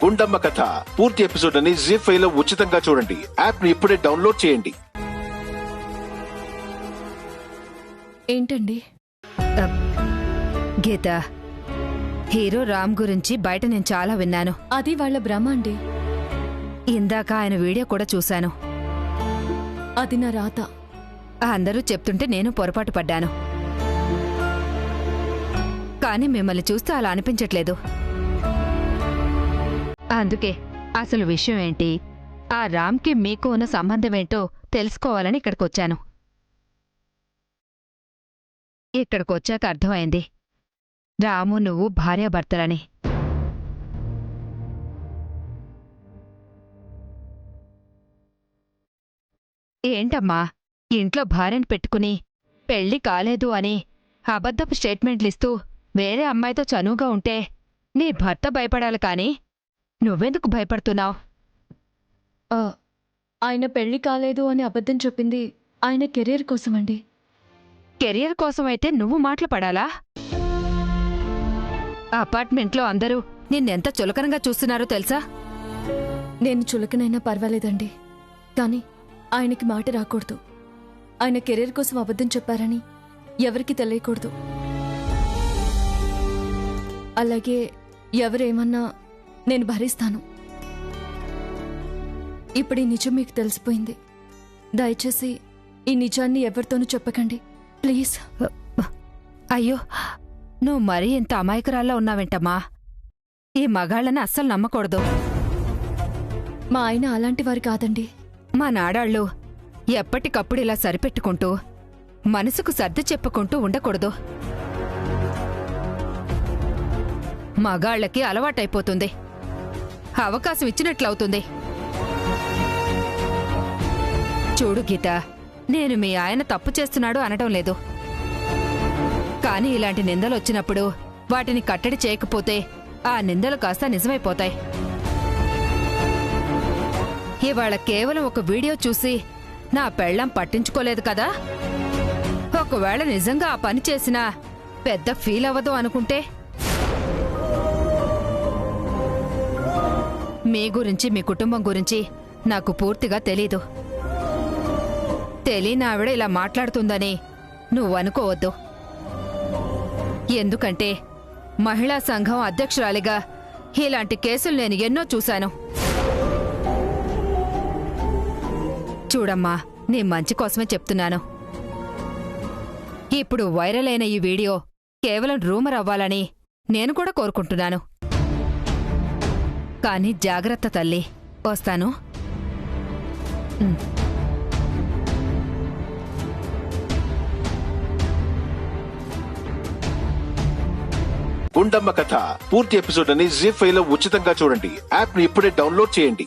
గుండమ్మ కథ పూర్తి ఎపిసోడ్ అని జీ5 లో ఉచితంగా చూడండి. యాప్ ని ఇప్పుడే డౌన్లోడ్ చేయండి. ఏంటండి? గీత, హీరో రామ్ గురించి బయట నేను చాలా విన్నాను. అది వాళ్ళ భ్రమ అండి. ఇందాక ఆయన వీడియో కూడా చూశాను. అది నా రాత. అందరూ చెప్తుంటే నేను పొరపాటు పడ్డాను. కానీ మిమ్మల్ని చూస్తే అలా అనిపించట్లేదు. అందుకే అసలు విషయం ఏంటి, ఆ రామ్కి మీకు ఉన్న సంబంధమేంటో తెలుసుకోవాలని ఇక్కడికొచ్చాను. ఇక్కడికొచ్చాక అర్థమైంది, రాము నువ్వు భార్యాభర్తలని. ఏంటమ్మా, ఇంట్లో భార్యను పెట్టుకుని పెళ్లి కాలేదు అని అబద్ధపు స్టేట్మెంట్లిస్తూ వేరే అమ్మాయితో చనువుగా ఉంటే నీ భర్త భయపడాలి కానీ నువ్వెందుకు భయపడుతున్నావు? ఆయన పెళ్లి కాలేదు అని అబద్ధం చెప్పింది ఆయన కెరీర్ కోసమండి. కెరియర్ కోసమైతే నువ్వు మాటలు పడాలా? అపార్ట్మెంట్లో అందరూ నిన్నెంత చులకనగా చూస్తున్నారో తెలుసా? నేను చులకనైనా పర్వాలేదండి, కానీ ఆయనకి మాట రాకూడదు. ఆయన కెరీర్ కోసం అబద్ధం చెప్పారని ఎవరికి తెలియకూడదు. అలాగే ఎవరేమన్నా నేను భరిస్తాను. ఇప్పుడు ఈ నిజం మీకు తెలిసిపోయింది. దయచేసి ఈ నిజాన్ని ఎవరితోనూ చెప్పకండి ప్లీజ్. అయ్యో, నువ్వు మరీ ఇంత అమాయకురాల్లా ఉన్నావేంటమ్మా? ఈ మగాళ్ళని అస్సలు నమ్మకూడదు. మా ఆయన అలాంటి వారు కాదండి. మా నాడాళ్ళు ఎప్పటికప్పుడు ఇలా సరిపెట్టుకుంటూ మనసుకు సర్ది చెప్పుకుంటూ ఉండకూడదు. మగాళ్ళకి అలవాటైపోతుంది, అవకాశం ఇచ్చినట్లవుతుంది. చూడు గీత, నేను మీ ఆయన తప్పు చేస్తున్నాడు అనటం లేదు, కానీ ఇలాంటి నిందలొచ్చినప్పుడు వాటిని కట్టడి చేయకపోతే ఆ నిందలు కాస్త నిజమైపోతాయి. ఇవాళ కేవలం ఒక వీడియో చూసి నా పెళ్ళాం పట్టించుకోలేదు కదా, ఒకవేళ నిజంగా ఆ పని చేసినా పెద్ద ఫీల్ అవ్వదు అనుకుంటే? మీ గురించి మీ కుటుంబం గురించి నాకు పూర్తిగా తెలీదు. తెలియనావిడ ఇలా మాట్లాడుతుందని నువ్వనుకోవద్దు. ఎందుకంటే మహిళా సంఘం అధ్యక్షురాలిగా ఇలాంటి కేసులు నేను ఎన్నో చూశాను. చూడమ్మా, నీ మంచి కోసమే చెప్తున్నాను. ఇప్పుడు వైరల్ అయిన ఈ వీడియో కేవలం రూమర్ అవ్వాలని నేను కూడా కోరుకుంటున్నాను. కానీ జాగ్రత్త తల్లి, వస్తాను. గుండమ్మ కథ పూర్తి ఎపిసోడ్ అని జీ5 లో ఉచితంగా చూడండి. యాప్ ని ఇప్పుడే డౌన్లోడ్ చేయండి.